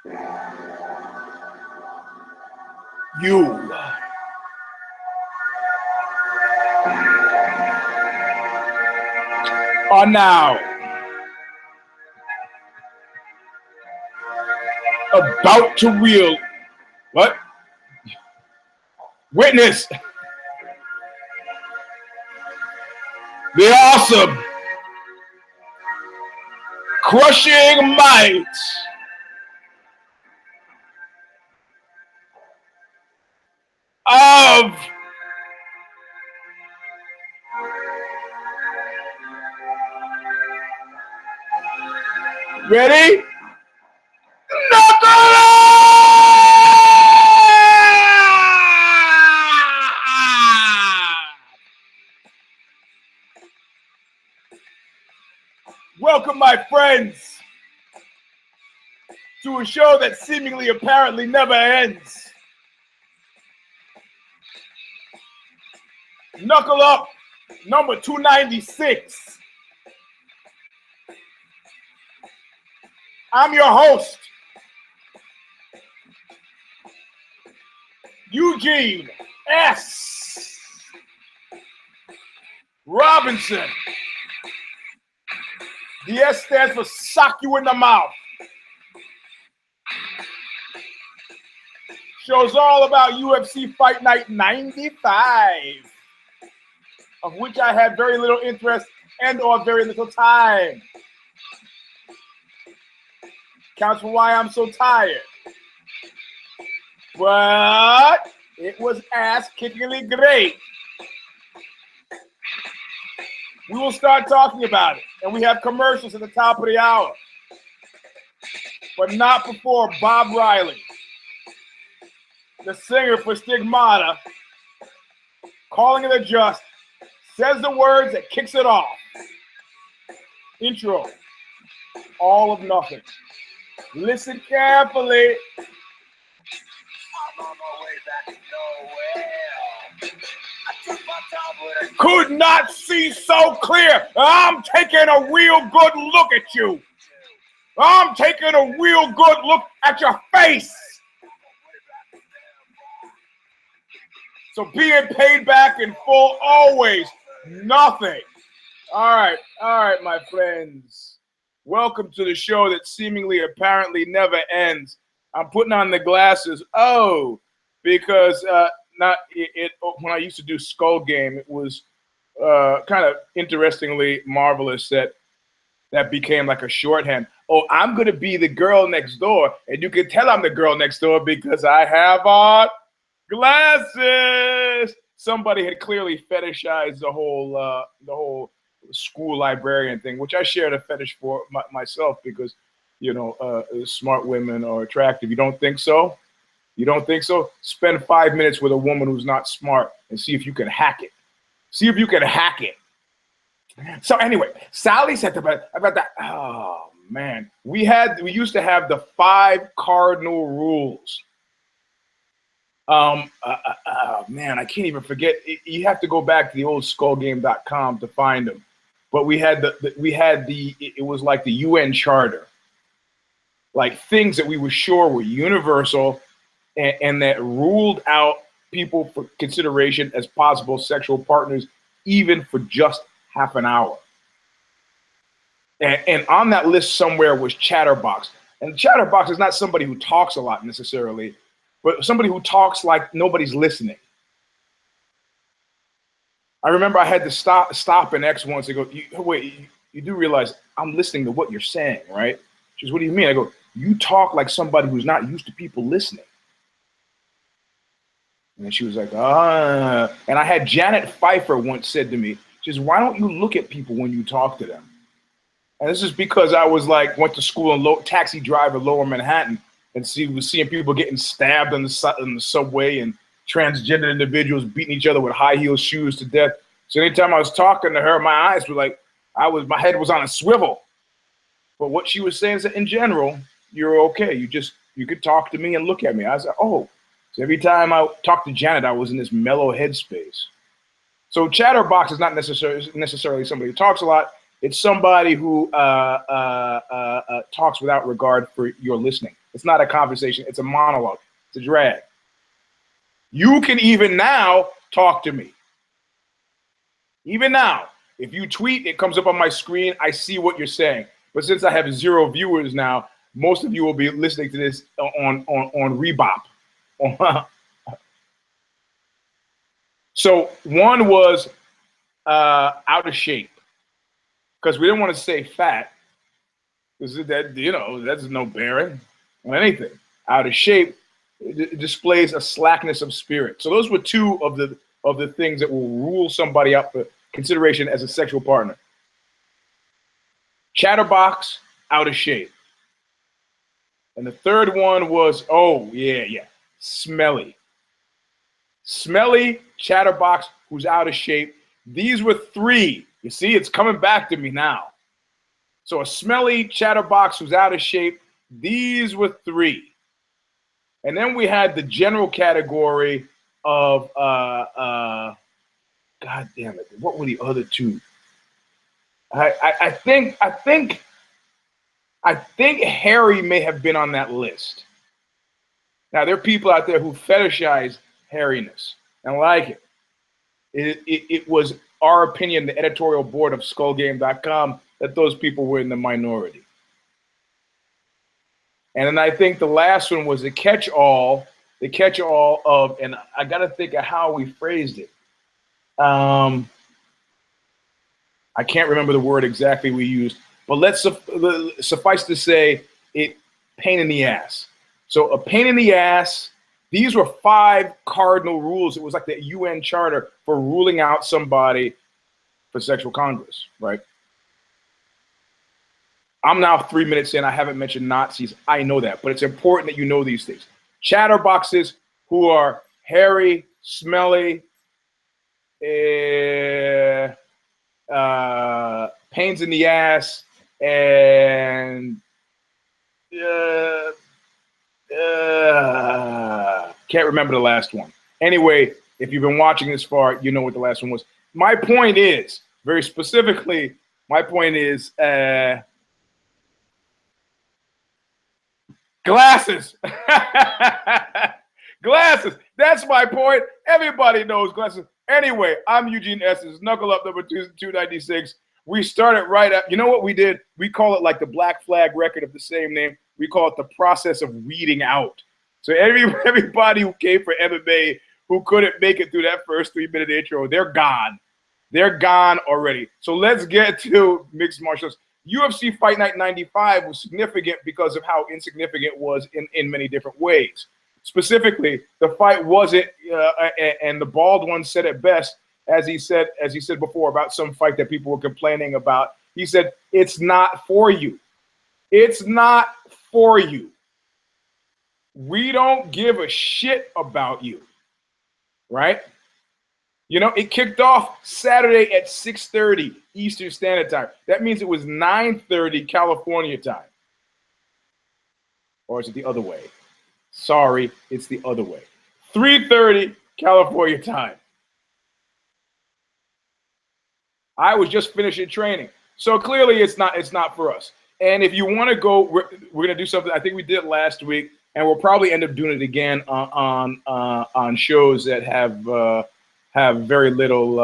You are now about to witness the awesome, crushing might of ready? Knuckle! Welcome, my friends, to a show that seemingly apparently never ends. Knuckle Up, number 296. I'm your host, Eugene S. Robinson. The S stands for sock you in the mouth. Show's all about UFC Fight Night 95, of which I had very little interest and or very little time. Counts for why I'm so tired. But it was ass-kickingly great. We will start talking about it, and we have commercials at the top of the hour. But not before Bob Riley, the singer for Stigmata, Calling It a Just, says the words that kicks it off. Intro, All of Nothing. Listen carefully. I'm on my way back to nowhere. Could not see so clear. I'm taking a real good look at you. I'm taking a real good look at your face. So being paid back in full, always nothing. All right, my friends. Welcome to the show that seemingly apparently never ends. I'm putting on the glasses. Because when I used to do Skull Game, it was kind of interestingly marvelous that became like a shorthand. Oh, I'm going to be the girl next door. And you can tell I'm the girl next door because I have on glasses. Somebody had clearly fetishized the whole school librarian thing, which I shared a fetish for myself because, smart women are attractive. You don't think so? You don't think so? Spend 5 minutes with a woman who's not smart and see if you can hack it. See if you can hack it. So anyway, Sally said about that. Oh man, we used to have the 5 cardinal rules. Man, I can't even forget. You have to go back to the old skullgame.com to find them. But it was like the UN Charter, like things that we were sure were universal and that ruled out people for consideration as possible sexual partners, even for just half an hour. And on that list somewhere was Chatterbox. And Chatterbox is not somebody who talks a lot necessarily, but somebody who talks like nobody's listening. I remember I had to stop an ex once and go, wait, you do realize I'm listening to what you're saying, right? She goes, what do you mean? I go, you talk like somebody who's not used to people listening. And she was like, And I had Janet Pfeiffer once said to me, she says, why don't you look at people when you talk to them? And this is because I went to school in taxi driver, Lower Manhattan, and was seeing people getting stabbed in the subway and transgender individuals beating each other with high heel shoes to death. So anytime I was talking to her, my eyes were like, my head was on a swivel. But what she was saying is that in general, you're okay. You could talk to me and look at me. I was like, oh. So every time I talked to Janet, I was in this mellow headspace. So Chatterbox is not necessarily somebody who talks a lot, It's somebody who talks without regard for your listening. It's not a conversation. It's a monologue. It's a drag. You can even now talk to me. Even now, if you tweet, it comes up on my screen. I see what you're saying. But since I have 0 viewers now, most of you will be listening to this on Rebop. So one was out of shape, because we didn't want to say fat, because that, you know, that's no bearing on anything. Out of shape, it displays a slackness of spirit. So those were 2 of the things that will rule somebody out for consideration as a sexual partner. Chatterbox, out of shape. And the third one was, oh, yeah, smelly. Smelly, chatterbox, who's out of shape. These were 3. You see, it's coming back to me now. So a smelly chatterbox who's out of shape. These were 3. And then we had the general category of, God damn it, what were the other 2? I think Harry may have been on that list. Now, there are people out there who fetishize hairiness and like it. It was our opinion, the editorial board of skullgame.com, that those people were in the minority. And then I think the last one was the catch-all of, and I got to think of how we phrased it. I can't remember the word exactly we used, but let's suffice to say it pain in the ass. So a pain in the ass. These were 5 cardinal rules. It was like the UN charter for ruling out somebody for sexual congress, right? I'm now 3 minutes in. I haven't mentioned Nazis. I know that, but it's important that you know these things. Chatterboxes who are hairy, smelly, pains in the ass, and can't remember the last one. Anyway, if you've been watching this far, you know what the last one was. My point is, very specifically, my point is glasses. Glasses. That's my point. Everybody knows glasses. Anyway, I'm Eugene Estes, Knuckle Up number 296. We started right at, you know what we did? We call it like the Black Flag record of the same name. We call it the process of weeding out. So everybody who came for MMA who couldn't make it through that first 3-minute intro, they're gone. They're gone already. So let's get to mixed martial arts. UFC Fight Night 95 was significant because of how insignificant it was in many different ways. Specifically, the fight wasn't, and the bald one said it best, as he said before about some fight that people were complaining about. He said, "It's not for you. It's not for you. We don't give a shit about you." Right? You know, it kicked off Saturday at 6:30 Eastern Standard Time. That means it was 9:30 California time. Or is it the other way? Sorry, it's the other way. 3:30 California time. I was just finishing training. So clearly it's not for us. And if you want to go, we're going to do something I think we did last week, and we'll probably end up doing it again on shows that have very little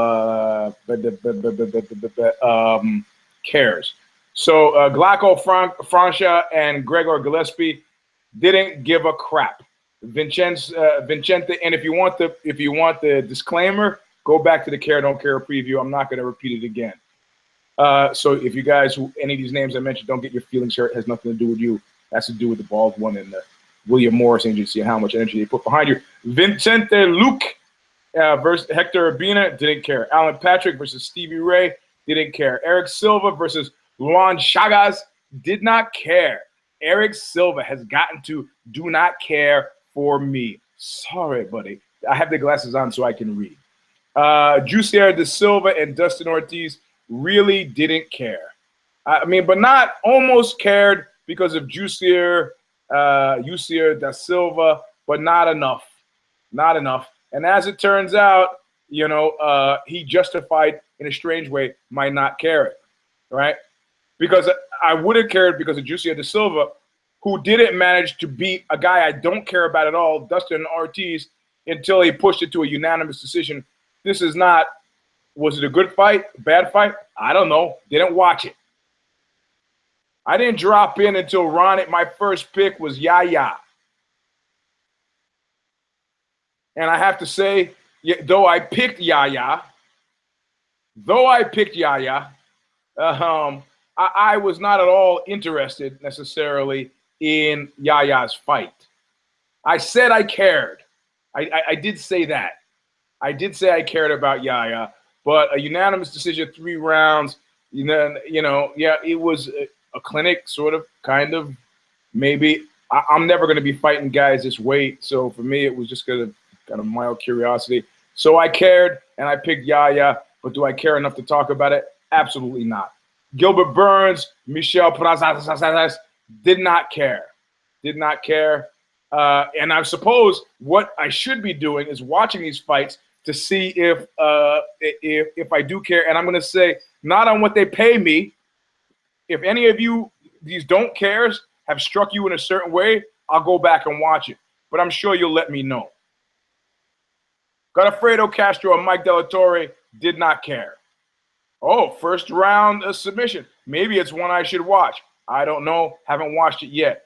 cares. So Glacko Francia and Gregor Gillespie didn't give a crap. Vicente, and if you want the disclaimer, go back to the Care Don't Care preview. I'm not going to repeat it again. So if you guys, any of these names I mentioned, don't get your feelings hurt. It has nothing to do with you. It has to do with the bald one and the William Morris agency and how much energy they put behind you. Vicente Luque versus Hector Urbina, didn't care. Alan Patrick versus Stevie Ray, didn't care. Eric Silva versus Luan Chagas, did not care. Eric Silva has gotten to do not care for me. Sorry, buddy. I have the glasses on so I can read. Jussier da Silva and Dustin Ortiz really didn't care. I mean, but not almost cared because of Jussier da Silva, but not enough. Not enough. And as it turns out, you know, he justified in a strange way my not caring. right? Because I would have cared because of Juicy da Silva, who didn't manage to beat a guy I don't care about at all, Dustin Ortiz, until he pushed it to a unanimous decision. This is not, was it a good fight, a bad fight? I don't know. Didn't watch it. I didn't drop in until my first pick was Yaya. And I have to say, though I picked Yaya, I was not at all interested necessarily in Yaya's fight. I said I cared. I did say that. I did say I cared about Yaya, but a unanimous decision, 3 rounds, yeah, it was a clinic, sort of, kind of, maybe. I'm never going to be fighting guys this weight, so for me, it was just kind of mild curiosity. So I cared, and I picked Yaya, but do I care enough to talk about it? Absolutely not. Gilbert Burns, Michel Prazeres, did not care. And I suppose what I should be doing is watching these fights to see if I do care. And I'm going to say, not on what they pay me. If any of you, these don't cares, have struck you in a certain way, I'll go back and watch it. But I'm sure you'll let me know. Godofredo Castro and Mike Della Torre did not care. Oh, first round submission. Maybe it's one I should watch. I don't know. Haven't watched it yet.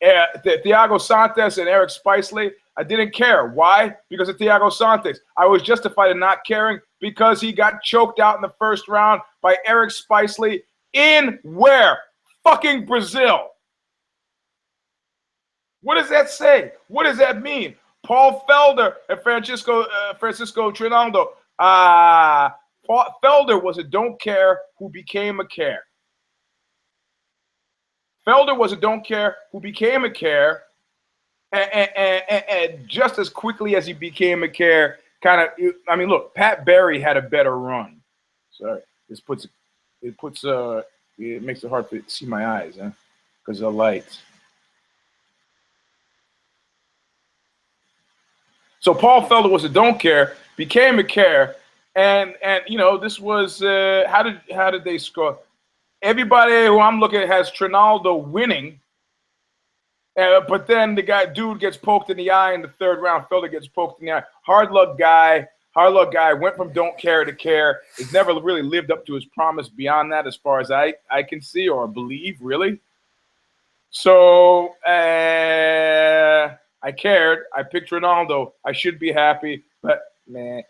Thiago Santos and Eric Spicely, I didn't care. Why? Because of Thiago Santos. I was justified in not caring because he got choked out in the first round by Eric Spicely in where? Fucking Brazil. What does that say? What does that mean? Paul Felder and Francisco Trinaldo. Felder was a don't care who became a care. Felder was a don't care who became a care, and just as quickly as he became a care, look, Pat Barry had a better run. Sorry, it makes it hard to see my eyes, because of the lights. So Paul Felder was a don't care, became a care, and this was how did they score? Everybody who I'm looking at has Trinaldo winning, but then dude gets poked in the eye in the third round. Felder gets poked in the eye. Hard luck guy went from don't care to care. He's never really lived up to his promise beyond that, as far as I can see or believe, really. So I cared. I picked Ronaldo. I should be happy, but man,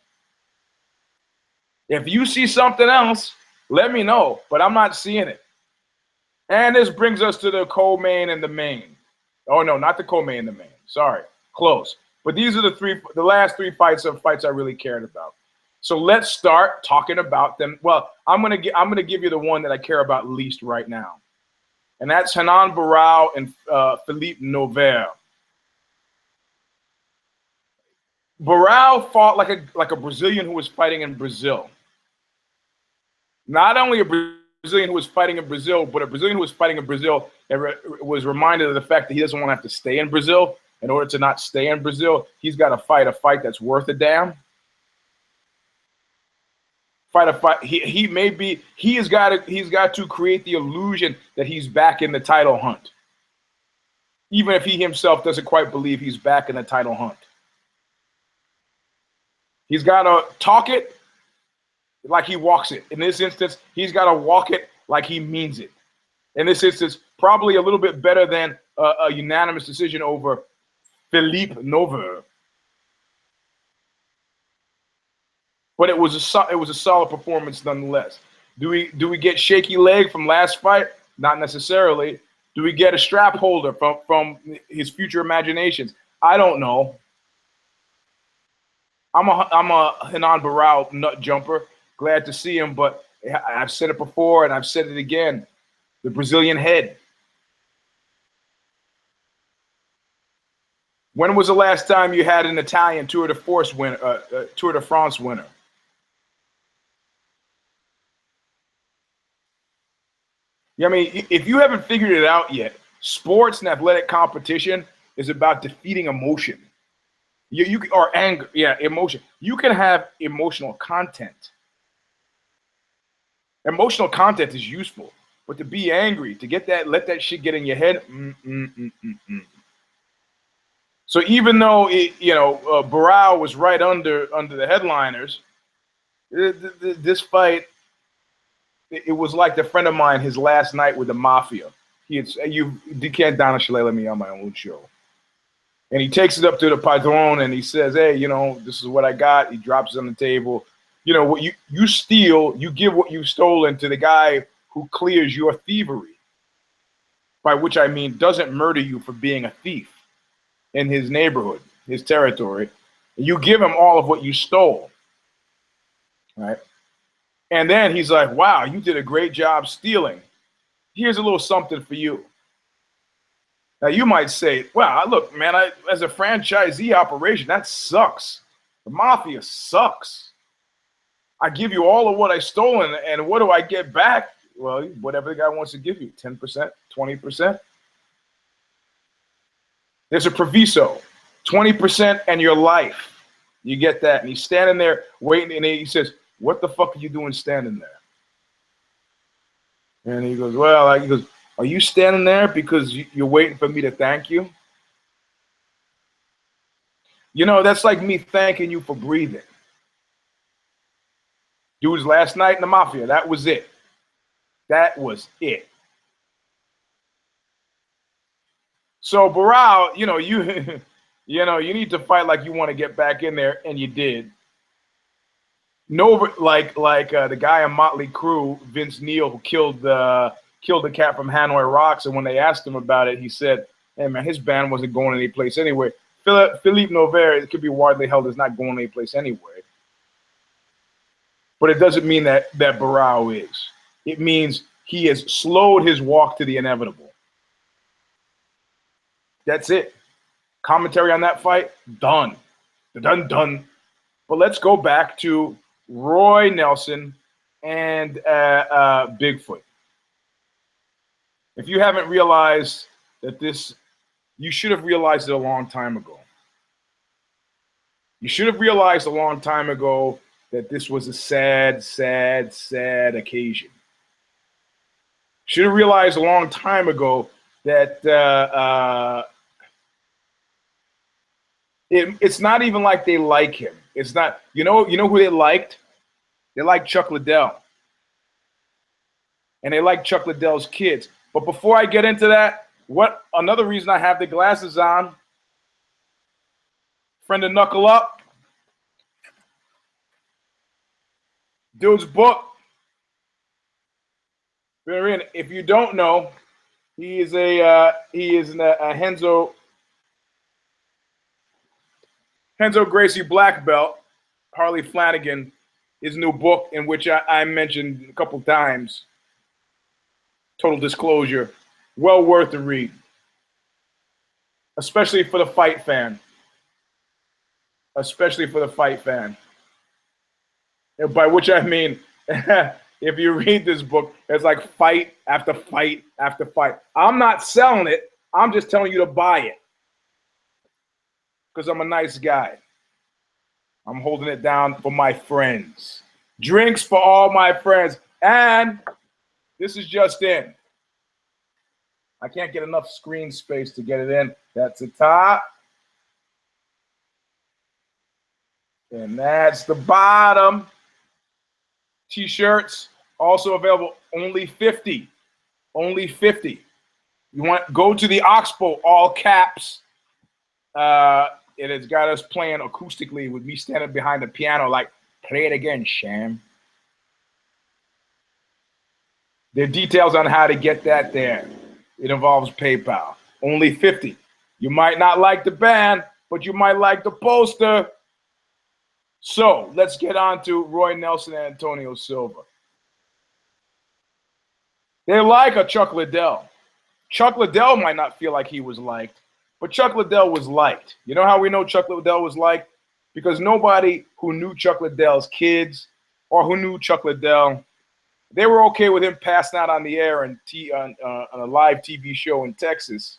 if you see something else, let me know. But I'm not seeing it. And this brings us to the co-main and the main. Oh no, not the co-main and the main. Sorry, close. But these are the last 3 fights I really cared about. So let's start talking about them. Well, I'm gonna give you the one that I care about least right now, and that's Renan Barão and Philippe Novaire. Barão fought like a Brazilian who was fighting in Brazil. Not only a Brazilian who was fighting in Brazil, but a Brazilian who was fighting in Brazil was reminded of the fact that he doesn't want to have to stay in Brazil. In order to not stay in Brazil, he's got to fight a fight that's worth a damn. Fight a fight. He's got to create the illusion that he's back in the title hunt, even if he himself doesn't quite believe he's back in the title hunt. He's got to talk it like he walks it. In this instance, he's got to walk it like he means it. In this instance, probably a little bit better than a unanimous decision over Philippe Novaire. But it was a solid performance nonetheless. Do we get shaky leg from last fight? Not necessarily. Do we get a strap holder from his future imaginations? I don't know. I'm a Renan Barão nut jumper. Glad to see him, but I've said it before and I've said it again. The Brazilian head. When was the last time you had an Italian Tour de France winner? Yeah, I mean, if you haven't figured it out yet, sports and athletic competition is about defeating emotion. Or anger, yeah, emotion. You can have emotional content. Emotional content is useful, but to be angry, to get that, let that shit get in your head. So even though Barao was right under the headliners, this fight, it was like the friend of mine, his last night with the mafia. You can't down a Shalala me on my own show. And he takes it up to the padron and he says, hey, this is what I got. He drops it on the table. What you steal, you give what you've stolen to the guy who clears your thievery. By which I mean doesn't murder you for being a thief in his neighborhood, his territory. You give him all of what you stole. Right? And then he's like, wow, you did a great job stealing. Here's a little something for you. Now, you might say, well, look, man, as a franchisee operation, that sucks. The mafia sucks. I give you all of what I stole, and what do I get back? Well, whatever the guy wants to give you, 10%, 20%. There's a proviso, 20% and your life. You get that. And he's standing there waiting, and he says, what the fuck are you doing standing there? And he goes, are you standing there because you're waiting for me to thank you? That's like me thanking you for breathing. Dudes, last night in the mafia, that was it. That was it. So Barao, you need to fight like you want to get back in there, and you did. No, like the guy in Motley Crue, Vince Neil, who killed the cat from Hanoi Rocks, and when they asked him about it, he said, "Hey man, his band wasn't going any place anyway." Philippe Nover, it could be widely held as not going any place anyway. But it doesn't mean that Barao is. It means he has slowed his walk to the inevitable. That's it. Commentary on that fight, done. Done. But let's go back to Roy Nelson and Bigfoot. If you haven't realized that you should have realized it a long time ago. You should have realized a long time ago that this was a sad, sad, sad occasion. Should have realized a long time ago that it's not even like they like him. It's not, you know who they liked? They liked Chuck Liddell. And they liked Chuck Liddell's kids. But before I get into that, another reason I have the glasses on, friend of Knuckle Up, dude's book. If you don't know, he is a Henzo Gracie black belt. Harley Flanagan, his new book, in which I mentioned a couple times. Total disclosure, well worth the read, especially for the fight fan. Especially for the fight fan. And by which I mean, if you read this book, it's like fight after fight after fight. I'm not selling it. I'm just telling you to buy it. Because I'm a nice guy. I'm holding it down for my friends. Drinks for all my friends. And this is just in. I can't get enough screen space to get it in. That's the top. And that's the bottom. T-shirts also available, only 50. Only 50. Go to the Oxbow, all caps. It has got us playing acoustically with me standing behind the piano like, play it again, Sham. There are details on how to get that there. It involves PayPal. Only 50. You might not like the band, but you might like the poster. So let's get on to Roy Nelson and Antonio Silva. They're like a Chuck Liddell. Chuck Liddell might not feel like he was liked, but Chuck Liddell was liked. You know how we know Chuck Liddell was liked? Because nobody who knew Chuck Liddell's kids or who knew Chuck Liddell, they were okay with him passing out on the air on a live TV show in Texas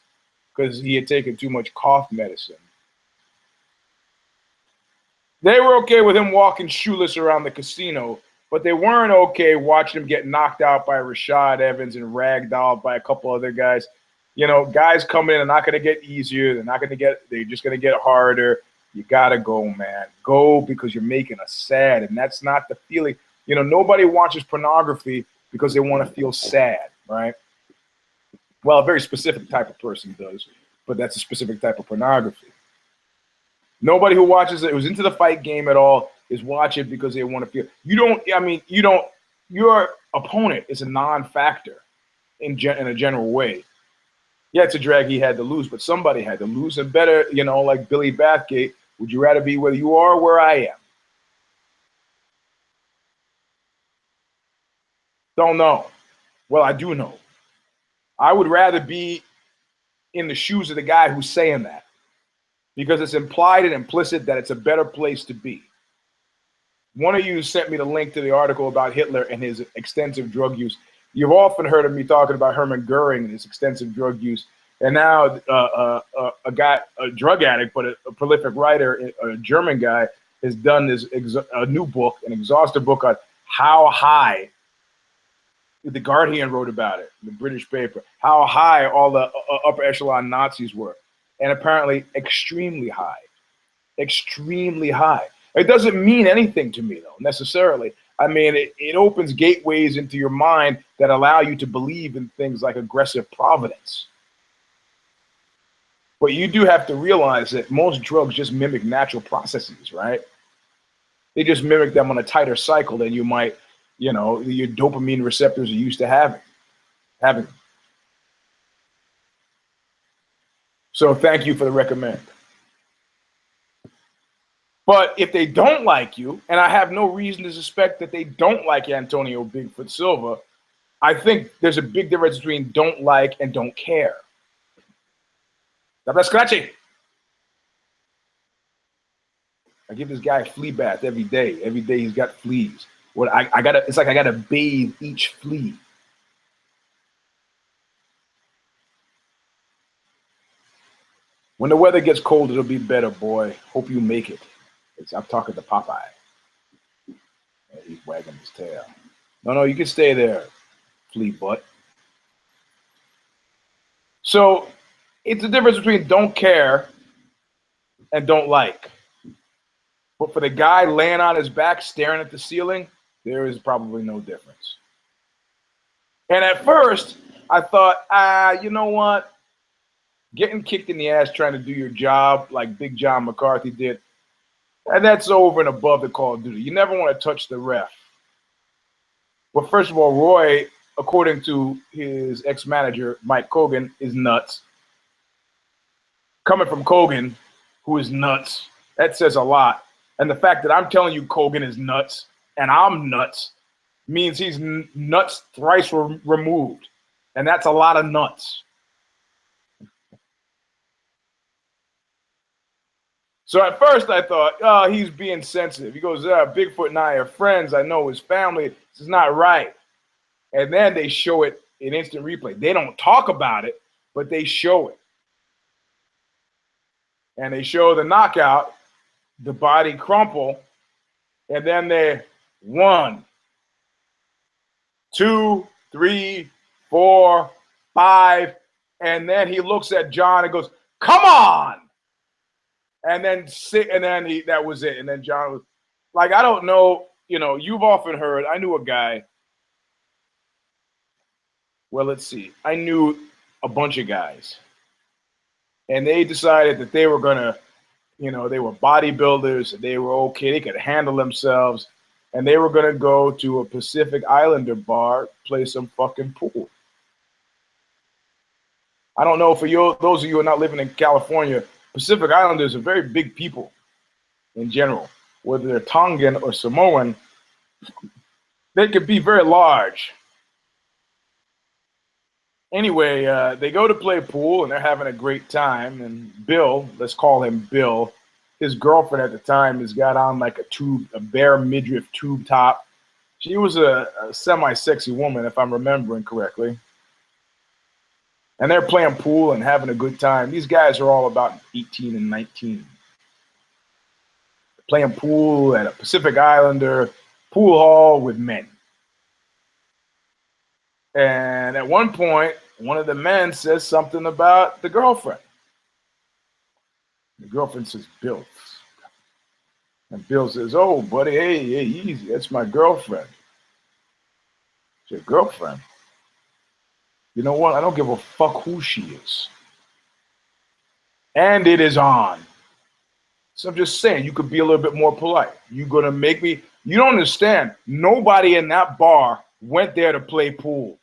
because he had taken too much cough medicine. They were okay with him walking shoeless around the casino but they weren't okay watching him get knocked out by Rashad Evans and ragdolled by a couple other guys. You know, guys coming in are not going to get easier. They're just going to get harder. You got to go, man. Go, because you're making us sad, and that's not the feeling. You know, nobody watches pornography because they want to feel sad, right? Well, a very specific type of person does, but that's a specific type of pornography. Nobody who watches it, who's into the fight game at all, is watching because they want to feel. Your opponent is a non-factor in a general way. Yeah, it's a drag he had to lose, but somebody had to lose. And better, you know, like Billy Bathgate, would you rather be where you are or where I am? Don't know. Well, I do know. I would rather be in the shoes of the guy who's saying that, because it's implied and implicit that it's a better place to be. One of you sent me the link to the article about Hitler and his extensive drug use. You've often heard of me talking about Hermann Goering and his extensive drug use. And now a drug addict, but a prolific writer, a German guy, has done a new book, an exhaustive book on how high, The Guardian wrote about it, the British paper, how high all the upper echelon Nazis were. And apparently extremely high. Extremely high. It doesn't mean anything to me, though, necessarily. I mean, it opens gateways into your mind that allow you to believe in things like aggressive providence. But you do have to realize that most drugs just mimic natural processes, right? They just mimic them on a tighter cycle than you might, you know, your dopamine receptors are used to having. So thank you for the recommend. But if they don't like you, and I have no reason to suspect that they don't like Antonio Bigfoot Silva, I think there's a big difference between don't like and don't care. Stop scratching. I give this guy a flea bath every day. Every day he's got fleas. It's like I gotta bathe each flea. When the weather gets cold, it'll be better, boy. Hope you make it. I'm talking to Popeye. Yeah, he's wagging his tail. No, you can stay there, flea butt. So it's the difference between don't care and don't like. But for the guy laying on his back staring at the ceiling, there is probably no difference. And at first, I thought, you know what? Getting kicked in the ass trying to do your job like Big John McCarthy did, and that's over and above the Call of Duty. You never want to touch the ref. But first of all, Roy, according to his ex-manager, Mike Kogan, is nuts. Coming from Kogan, who is nuts, that says a lot. And the fact that I'm telling you Kogan is nuts and I'm nuts means he's nuts thrice removed. And that's a lot of nuts. So at first I thought, oh, he's being sensitive. He goes, Bigfoot and I are friends. I know his family. This is not right. And then they show it in instant replay. They don't talk about it, but they show it. And they show the knockout, the body crumple, and then they 1, 2, 3, 4, 5, and then he looks at John and goes, "Come on!" And then that was it. And then John was like, I don't know, you know, you've often heard, I knew a guy. Well, let's see. I knew a bunch of guys. And they decided that they were gonna, you know, they were bodybuilders, they were okay, they could handle themselves, and they were gonna go to a Pacific Islander bar, play some fucking pool. I don't know, for you, those of you who are not living in California, Pacific Islanders are very big people in general. Whether they're Tongan or Samoan, they could be very large. Anyway, they go to play pool and they're having a great time. And Bill, let's call him Bill, his girlfriend at the time has got on like a bare midriff tube top. She was a semi-sexy woman, if I'm remembering correctly. And they're playing pool and having a good time. These guys are all about 18 and 19. Playing pool at a Pacific Islander, pool hall with men. And at one point, one of the men says something about the girlfriend. The girlfriend says, Bill. And Bill says, oh, buddy, hey, easy. That's my girlfriend. It's your girlfriend? You know what? I don't give a fuck who she is. And it is on. So I'm just saying, you could be a little bit more polite. You're going to make me, you don't understand. Nobody in that bar went there to play pool.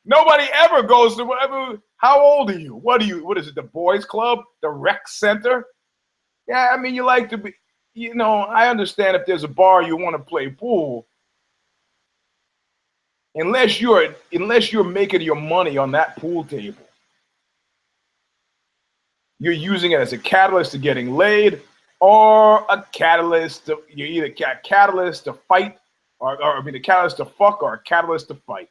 Nobody ever goes to, how old are you? What is it, the boys club? The rec center? Yeah, I mean, you like to be, you know, I understand if there's a bar you want to play pool. Unless you're making your money on that pool table. You're using it as a catalyst to getting laid or a catalyst to, you're either a catalyst to fight or I mean, a catalyst to fuck or a catalyst to fight.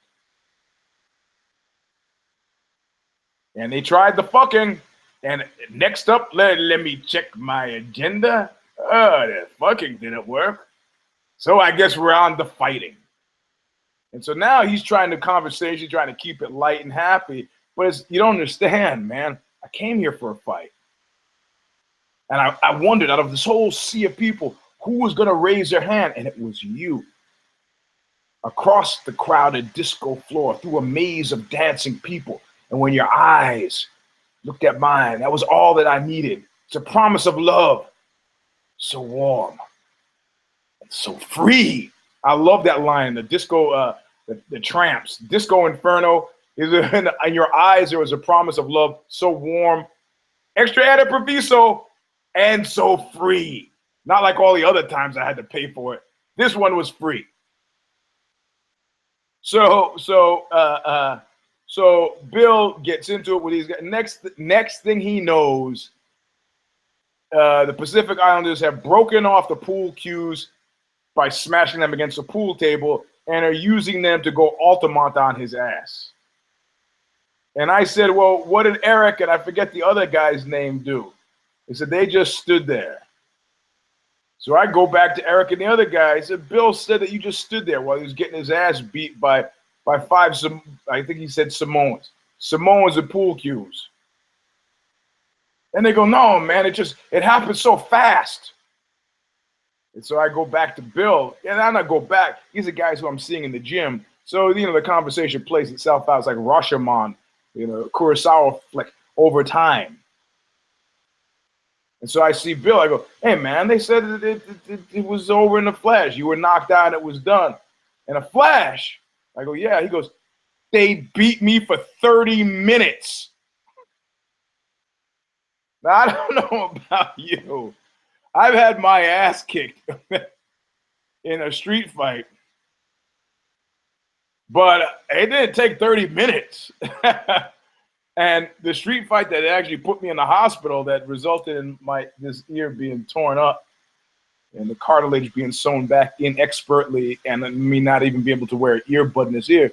And they tried the fucking, and next up, let me check my agenda. Oh, the fucking didn't work. So I guess we're on the fighting. And so now he's trying to conversation, trying to keep it light and happy. But you don't understand, man. I came here for a fight. And I wondered, out of this whole sea of people, who was going to raise their hand? And it was you. Across the crowded disco floor, through a maze of dancing people. And when your eyes looked at mine, that was all that I needed. It's a promise of love. So warm. And so free. I love that line. The disco, the Tramps. Disco Inferno. In your eyes, there was a promise of love. So warm. Extra added proviso. And so free. Not like all the other times I had to pay for it. This one was free. So Bill gets into it with these guys. Next thing he knows, the Pacific Islanders have broken off the pool cues by smashing them against the pool table and are using them to go Altamont on his ass. And I said, well, what did Eric and I forget the other guy's name do? He said, they just stood there. So I go back to Eric and the other guy. I said, Bill said that you just stood there while he was getting his ass beat by five, I think he said Samoans. Samoans and pool cues. And they go, no, man, it happened so fast. And so I go back to Bill, and I don't go back. These are guys who I'm seeing in the gym. So, you know, the conversation plays itself out. It's like Rashomon, you know, Kurosawa flick over time. And so I see Bill, I go, hey, man, they said it was over in a flash. You were knocked out and it was done. In a flash? I go, yeah. He goes, they beat me for 30 minutes. Now, I don't know about you. I've had my ass kicked in a street fight. But it didn't take 30 minutes. And the street fight that actually put me in the hospital that resulted in this ear being torn up and the cartilage being sewn back in expertly and me not even be able to wear an earbud in his ear.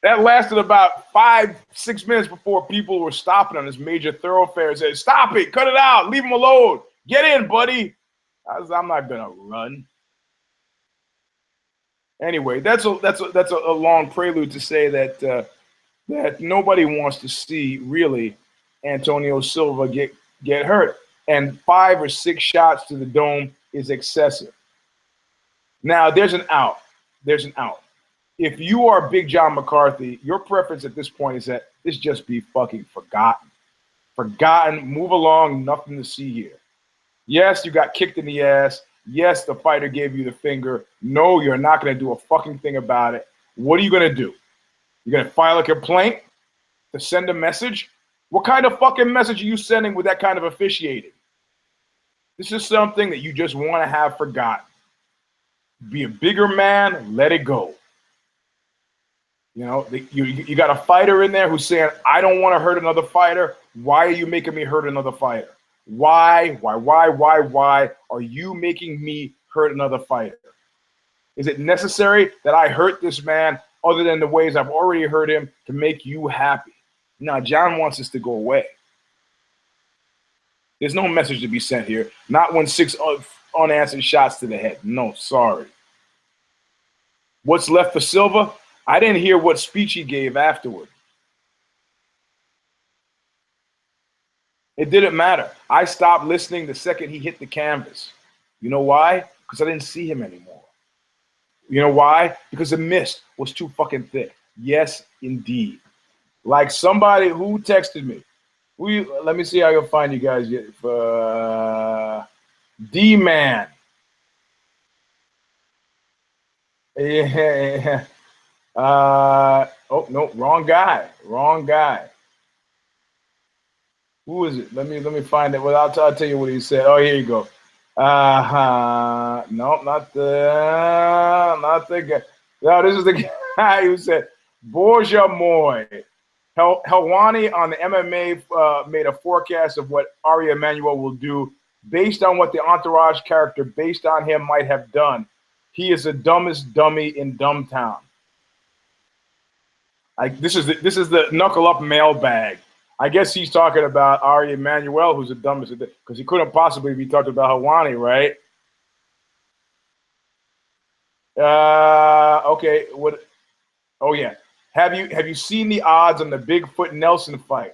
That lasted about 5-6 minutes before people were stopping on this major thoroughfare and said, stop it, cut it out, leave him alone, get in, buddy. I'm not gonna run. Anyway, that's a long prelude to say that that nobody wants to see really Antonio Silva get hurt. And 5 or 6 shots to the dome is excessive. Now, there's an out. There's an out. If you are Big John McCarthy, your preference at this point is that this just be fucking forgotten. Forgotten, move along, nothing to see here. Yes, you got kicked in the ass. Yes, the fighter gave you the finger. No, you're not going to do a fucking thing about it. What are you going to do? You're going to file a complaint to send a message? What kind of fucking message are you sending with that kind of officiating? This is something that you just want to have forgotten. Be a bigger man, let it go. You know, you got a fighter in there who's saying, I don't want to hurt another fighter. Why are you making me hurt another fighter? Why are you making me hurt another fighter? Is it necessary that I hurt this man other than the ways I've already hurt him to make you happy? No, John wants this to go away. There's no message to be sent here. Not when unanswered shots to the head. No, sorry. What's left for Silva? I didn't hear what speech he gave afterward. It didn't matter. I stopped listening the second he hit the canvas. You know why? Because I didn't see him anymore. You know why? Because the mist was too fucking thick. Yes, indeed. Like somebody who texted me. Let me see how you'll find you guys. D-Man. Yeah. Oh, no, wrong guy. Wrong guy. Who is it? Let me find it. Well, I'll tell you what he said. Oh, here you go. No, not the guy. No, this is the guy who said, Borja Moy. Helwani on the MMA made a forecast of what Ari Emanuel will do based on what the Entourage character based on him might have done. He is the dumbest dummy in Dumbtown. This is the knuckle up mailbag. I guess he's talking about Ari Emanuel, who's the dumbest, because he couldn't possibly be talking about Helwani, right? Okay. What? Oh yeah. Have you seen the odds on the Bigfoot Nelson fight?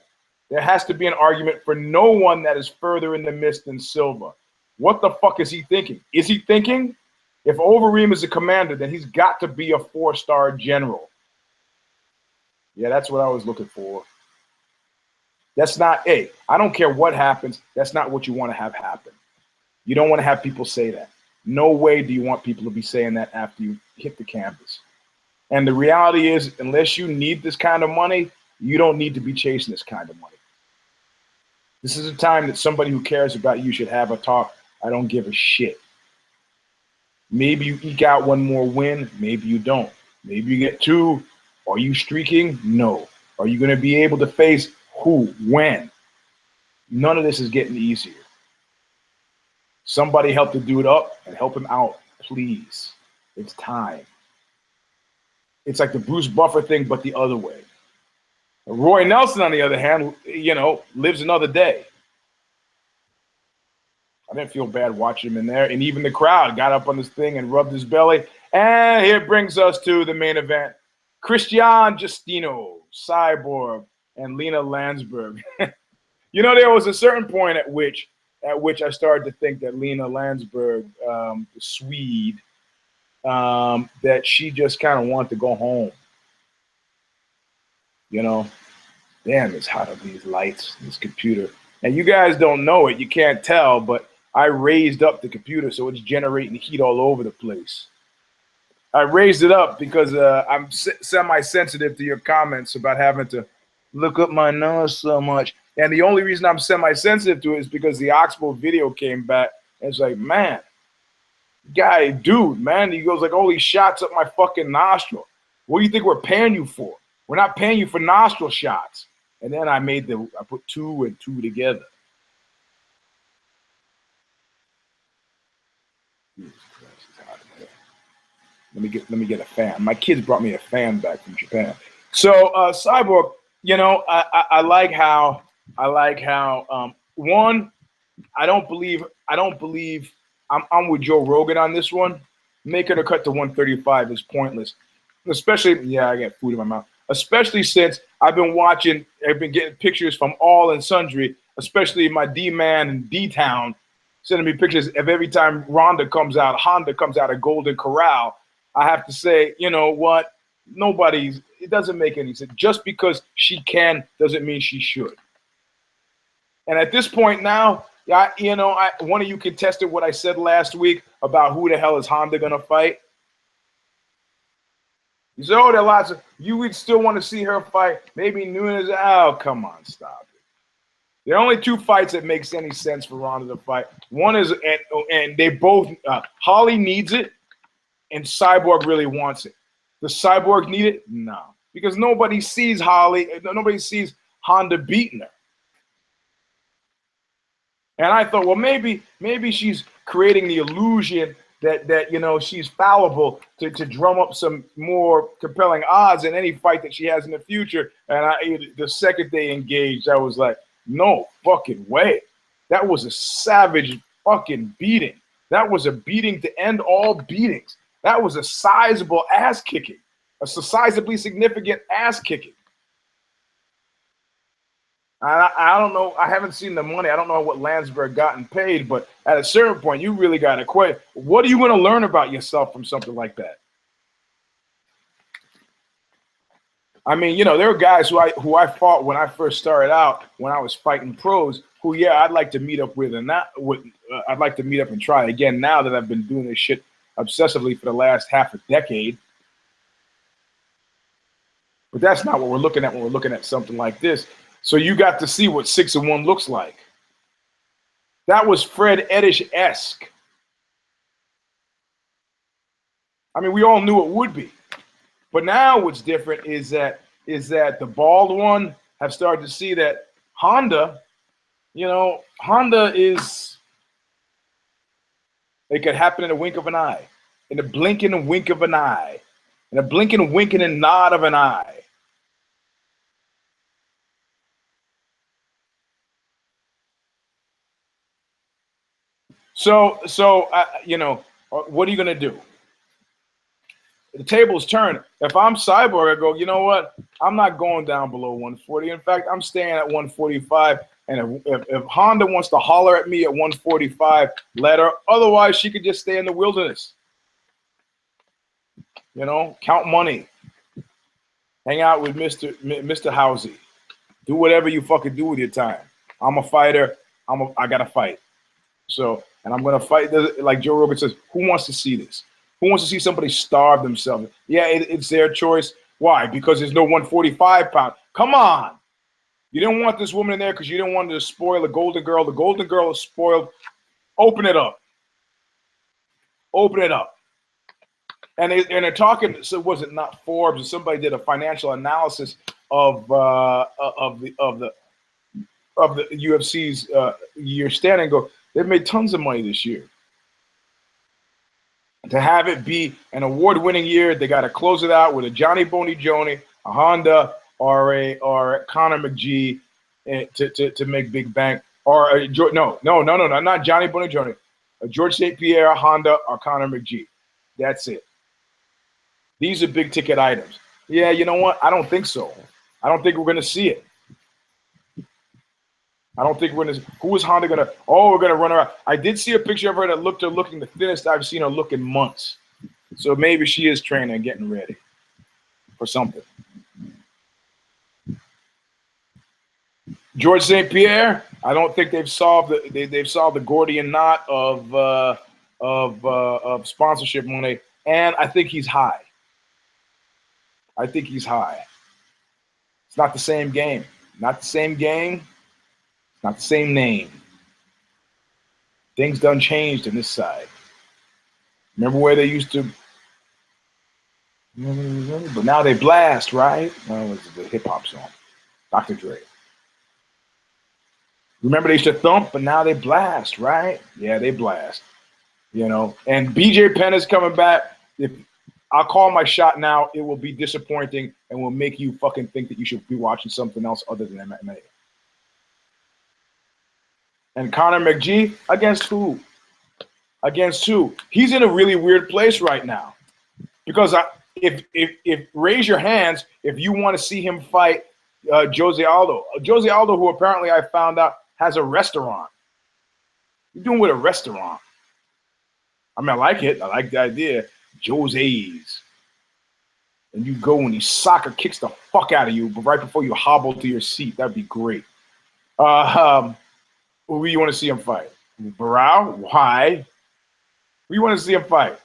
There has to be an argument for no one that is further in the mist than Silva. What the fuck is he thinking? Is he thinking if Overeem is a commander, then he's got to be a 4-star general? Yeah, that's what I was looking for. That's not, hey, I don't care what happens. That's not what you want to have happen. You don't want to have people say that. No way do you want people to be saying that after you hit the canvas. And the reality is, unless you need this kind of money, you don't need to be chasing this kind of money. This is a time that somebody who cares about you should have a talk. I don't give a shit. Maybe you eke out one more win. Maybe you don't. Maybe you get 2. Are you streaking? No. Are you going to be able to face who? When? None of this is getting easier. Somebody help the dude up and help him out, please. It's time. It's like the Bruce Buffer thing, but the other way. Roy Nelson, on the other hand, lives another day. I didn't feel bad watching him in there. And even the crowd got up on this thing and rubbed his belly. And here brings us to the main event. Christian Justino, Cyborg, and Lena Landsberg. There was a certain point at which I started to think that Lena Landsberg, the Swede, that she just kind of wanted to go home. Damn, it's hot on these lights, this computer. And you guys don't know it, you can't tell, but I raised up the computer so it's generating heat all over the place. I raised it up because I'm semi-sensitive to your comments about having to look up my nose so much. And the only reason I'm semi-sensitive to it is because the Oxbow video came back. And it's like, man, dude, man. He goes like, all these shots up my fucking nostril. What do you think we're paying you for? We're not paying you for nostril shots. And then I put 2 and 2 together. Jesus Christ, it's hot in here. Let me get a fan. My kids brought me a fan back from Japan. So Cyborg, I like how one, I don't believe I'm with Joe Rogan on this one. Making her cut to 135 is pointless. Especially, I got food in my mouth. Especially since I've been getting pictures from all and sundry, especially my D-Man and D-Town, sending me pictures of every time Honda comes out of Golden Corral. I have to say, you know what? It doesn't make any sense. Just because she can doesn't mean she should. And at this point now, one of you contested what I said last week about who the hell is Honda going to fight. You said, there are lots of, you would still want to see her fight. Maybe Nunes. Oh, come on, stop it. There are only 2 fights that makes any sense for Ronda to fight. One is, and they both, Holly needs it, and Cyborg really wants it. Does Cyborg need it? No, because nobody sees Honda beating her. And I thought, well, maybe she's creating the illusion that she's fallible to drum up some more compelling odds in any fight that she has in the future. And the second they engaged, I was like, no fucking way. That was a savage fucking beating. That was a beating to end all beatings. That was a sizable ass kicking, a sizably significant ass kicking. I don't know. I haven't seen the money. I don't know what Landsberg gotten paid, but at a certain point, you really got to quit. What are you going to learn about yourself from something like that? I mean, you know, there were guys who I fought when I first started out, when I was fighting pros, who, yeah, I'd like to meet up with, and I'd like to meet up and try again now that I've been doing this shit obsessively for the last half a decade. But that's not what we're looking at when we're looking at something like this. So you got to see what 6-1 looks like. That was Fred Eddish-esque. I mean, we all knew it would be. But now what's different is that the bald one have started to see that Honda, you know, Honda is, it could happen in a wink of an eye, in a blinking and wink of an eye, in a blinking, winking, and nod of an eye. So you know, what are you gonna do? The tables turn. If I'm Cyborg, I go, you know what? I'm not going down below 140. In fact, I'm staying at 145. And if Honda wants to holler at me at 145, let her. Otherwise, she could just stay in the wilderness. You know, count money. Hang out with Mr. Housey. Do whatever you fucking do with your time. I'm a fighter. I gotta fight. So, and I'm gonna fight. Like Joe Rogan says, who wants to see this? Who wants to see somebody starve themselves? Yeah, it's their choice. Why? Because there's no 145 pound. Come on. You didn't want this woman in there because you didn't want to spoil the Golden Girl. The Golden Girl is spoiled. Open it up. Open it up. And they're talking. So was it not Forbes or somebody did a financial analysis of the UFC's year standing? Go. They've made tons of money this year. To have it be an award-winning year, they got to close it out with a Johnny Boney Joni, a Honda, or a Conor McGee to make big bank, or no, not Johnny Boney Joni, a George St. Pierre, a Honda, or Conor McGee. That's it. These are big ticket items. Yeah, you know what? I don't think so. I don't think we're going to see it. I don't think we're going to. Who is Honda going to? Oh, we're going to run around. I did see a picture of her that looked looking the thinnest I've seen her look in months. So maybe she is training and getting ready for something. George St. Pierre, I don't think they've solved the Gordian knot of sponsorship money, and I think he's high. It's not the same game. Not the same game. Not the same name. Things done changed on this side. Remember where they used to? But now they blast, right? No, it's the hip hop song, Dr. Dre. Remember they used to thump, but now they blast, right? Yeah, they blast. You know, and BJ Penn is coming back. If I'll call my shot now, it will be disappointing and will make you fucking think that you should be watching something else other than MMA. And Conor McGee, against who? Against who? He's in a really weird place right now. Because if raise your hands if you want to see him fight Jose Aldo. Jose Aldo, who apparently I found out has a restaurant. You're doing with a restaurant. I mean, I like it. I like the idea. Jose's. And you go and he soccer kicks the fuck out of you, but right before you hobble to your seat. That'd be great. Who you want to see him fight? Barao? Why? Who you want to see him fight?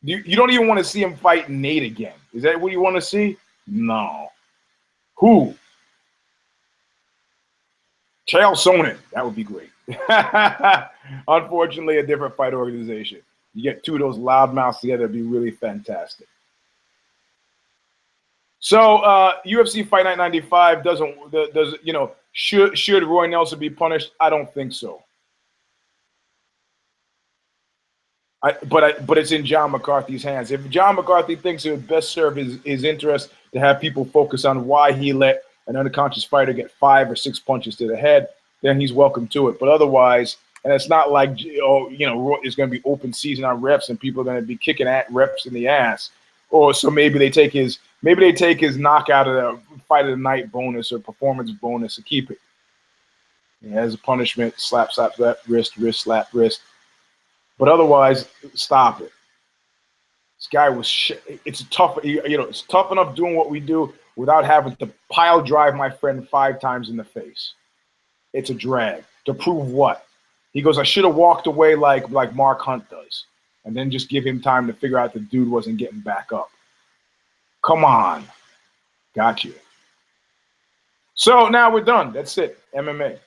You don't even want to see him fight Nate again. Is that what you want to see? No. Who? Chael Sonnen. That would be great. Unfortunately, a different fight organization. You get two of those loudmouths together, it'd be really fantastic. So UFC Fight Night 95 does you know, should Roy Nelson be punished? I don't think so. But it's in John McCarthy's hands. If John McCarthy thinks it would best serve his interest to have people focus on why he let an unconscious fighter get 5 or 6 punches to the head, then he's welcome to it. But otherwise, And it's not like, oh, you know, it's going to be open season on reps and people are going to be kicking at reps in the ass. Or so maybe they take his knockout of the fight of the night bonus or performance bonus and keep it. And as a punishment, slap, wrist, slap, wrist. But otherwise, stop it. This guy was it's tough, you know, it's tough enough doing what we do without having to pile drive my friend 5 times in the face. It's a drag. To prove what? He goes, I should have walked away like Mark Hunt does, and then just give him time to figure out the dude wasn't getting back up. Come on. Got you. So now we're done. That's it. MMA.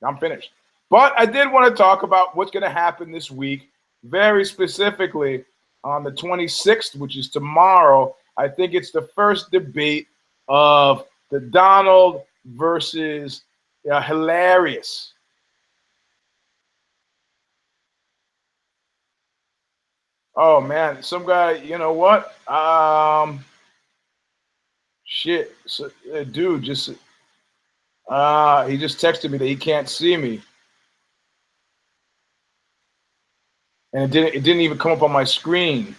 I'm finished. But I did want to talk about what's going to happen this week, very specifically on the 26th, which is tomorrow. I think it's the first debate of the Donald versus Hilarious. Oh, man. Some guy, you know what? Shit. So, dude, just he just texted me that he can't see me. And it didn't even come up on my screen.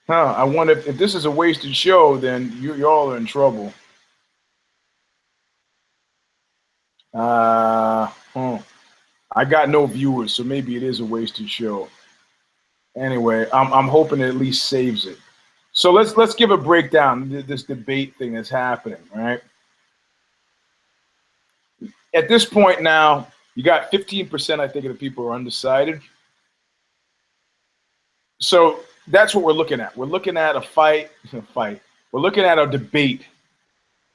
Huh, I wonder if this is a wasted show, then y'all are in trouble. I got no viewers, so maybe it is a wasted show. Anyway, I'm hoping it at least saves it. So let's give a breakdown this debate thing that's happening, right? At this point now, you got 15%, I think, of the people are undecided. So that's what we're looking at. We're looking at a fight. We're looking at a debate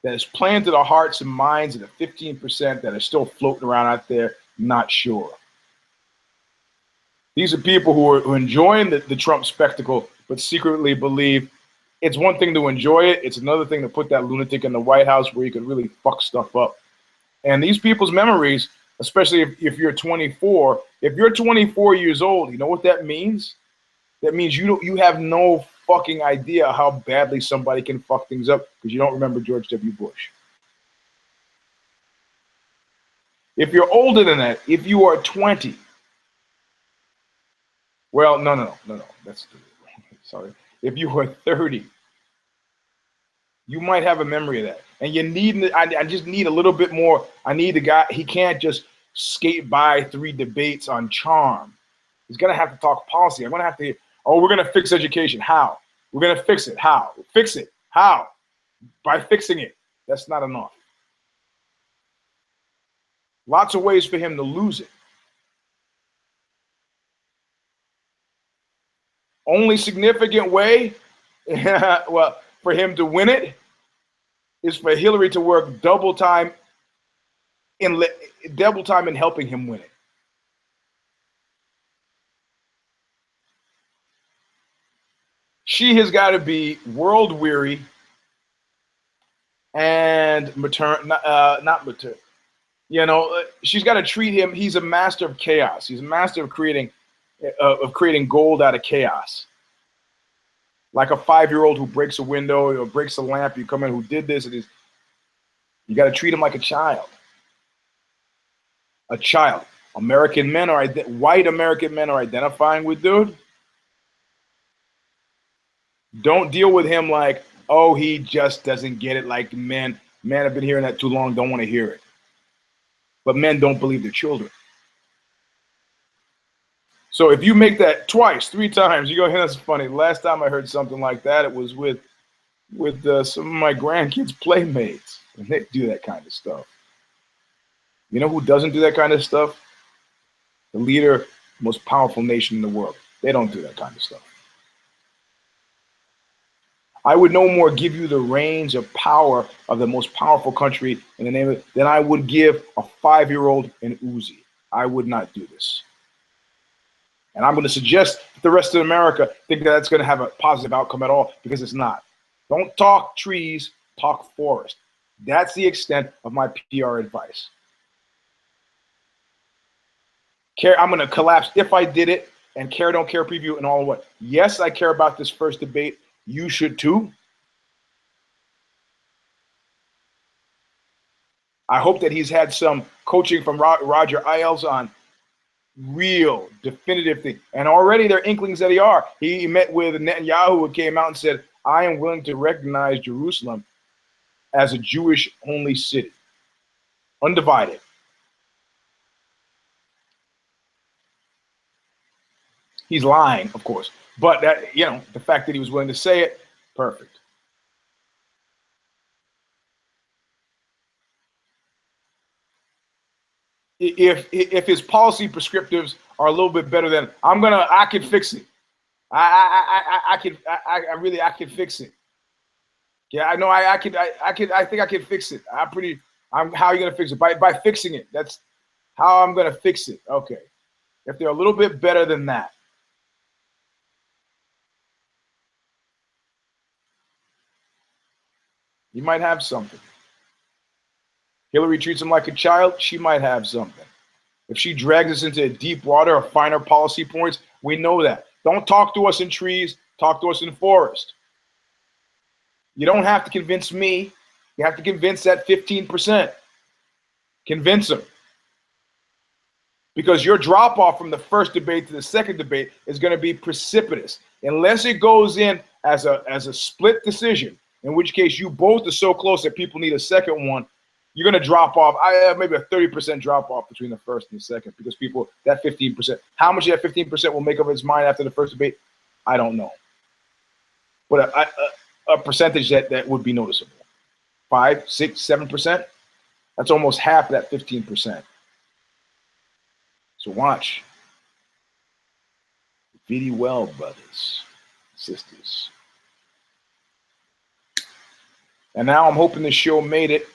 that is playing to the hearts and minds of the 15% that are still floating around out there, not sure. These are people who are enjoying the Trump spectacle, but secretly believe it's one thing to enjoy it. It's another thing to put that lunatic in the White House where you could really fuck stuff up. And these people's memories, especially if you're 24, if you're 24 years old, you know what that means? That means you have no fucking idea how badly somebody can fuck things up because you don't remember George W. Bush. If you're older than that, if you are 20, well, no. That's sorry. If you are 30, you might have a memory of that. And you need, I just need a little bit more. I need the guy, he can't just skate by 3 debates on charm. He's going to have to talk policy. I'm going to have to, we're going to fix education. How? We're going to fix it. How? Fix it. How? By fixing it. That's not enough. Lots of ways for him to lose it. Only significant way, well, for him to win it is for Hillary to work double time in helping him win it. She has got to be world weary and not maternal. You know, she's got to treat him. He's a master of chaos. He's a master of creating gold out of chaos. Like a 5-year-old who breaks a window or breaks a lamp, you come in, who did this? You got to treat him like a child. A child. American men are white American men are identifying with dude. Don't deal with him like, oh, he just doesn't get it. Like men have been hearing that too long, don't want to hear it. But men don't believe their children. So if you make that twice, 3 times, you go, hey, that's funny. Last time I heard something like that, it was with some of my grandkids' playmates, and they do that kind of stuff. You know who doesn't do that kind of stuff? The leader, most powerful nation in the world. They don't do that kind of stuff. I would no more give you the reins of power of the most powerful country in the name of than I would give a 5-year-old an Uzi. I would not do this. And I'm going to suggest that the rest of America think that that's going to have a positive outcome at all, because it's not. Don't talk trees, talk forest. That's the extent of my PR advice. Care, I'm going to collapse if I did it, and care, don't care preview and all what. Yes, I care about this first debate. You should too. I hope that he's had some coaching from Roger Ailes on real definitive thing. And already there are inklings that he met with Netanyahu, who came out and said, I am willing to recognize Jerusalem as a Jewish-only city, undivided. He's lying, of course. But that, you know, the fact that he was willing to say it, perfect. If his policy prescriptives are a little bit better than I can fix it. I can fix it. Yeah, I know I think I can fix it. How are you gonna fix it? By fixing it. That's how I'm gonna fix it. Okay. If they're a little bit better than that. You might have something. Hillary treats him like a child, she might have something. If she drags us into deep water or finer policy points, we know that. Don't talk to us in trees, talk to us in forest. You don't have to convince me. You have to convince that 15%. Convince them. Because your drop off from the first debate to the second debate is going to be precipitous. Unless it goes in as a split decision, in which case you both are so close that people need a second one, you're going to drop off. I have maybe a 30% drop off between the first and the second, because people, that 15%, how much of that 15% will make up its mind after the first debate, I don't know. But a percentage that would be noticeable. 5, 6, 7%. That's almost half of that 15%. So watch. Really well, brothers, sisters. And now I'm hoping the show made it.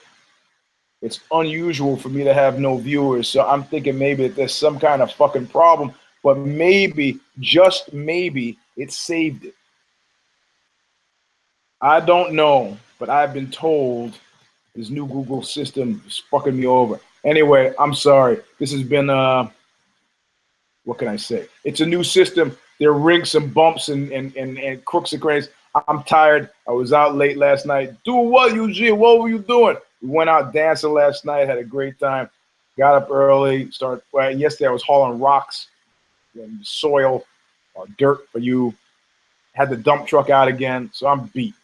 It's unusual for me to have no viewers, so I'm thinking maybe that there's some kind of fucking problem, but maybe, just maybe, it saved it. I don't know, but I've been told this new Google system is fucking me over. Anyway, I'm sorry. This has been, what can I say? It's a new system. There are rings and bumps and crooks and cranes. I'm tired. I was out late last night. Doing what, Eugene? What were you doing? We went out dancing last night, had a great time. Got up early, yesterday I was hauling rocks and soil or dirt for you. Had the dump truck out again, so I'm beat,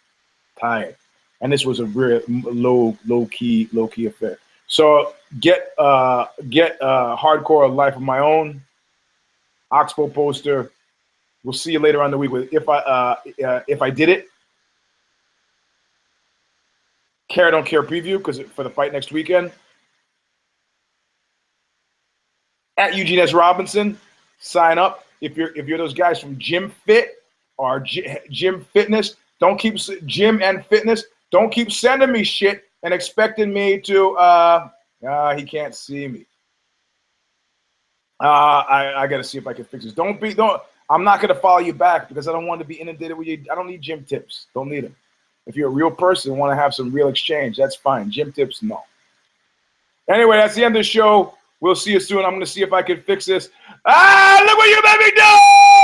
tired. And this was a real low key affair. So get Hardcore Life of My Own, Oxbow poster. We'll see you later on in the week with if I did it. Care or Don't Care preview, because for the fight next weekend. At Eugene S. Robinson, sign up. If you're those guys from Gym Fit or Gym Fitness, don't keep Gym and Fitness. Don't keep sending me shit and expecting me to. He can't see me. I got to see if I can fix this. I'm not gonna follow you back because I don't want to be inundated with you. I don't need gym tips. Don't need them. If you're a real person and want to have some real exchange, that's fine. Gym tips, no. Anyway, that's the end of the show. We'll see you soon. I'm going to see if I can fix this. Look what you made me do!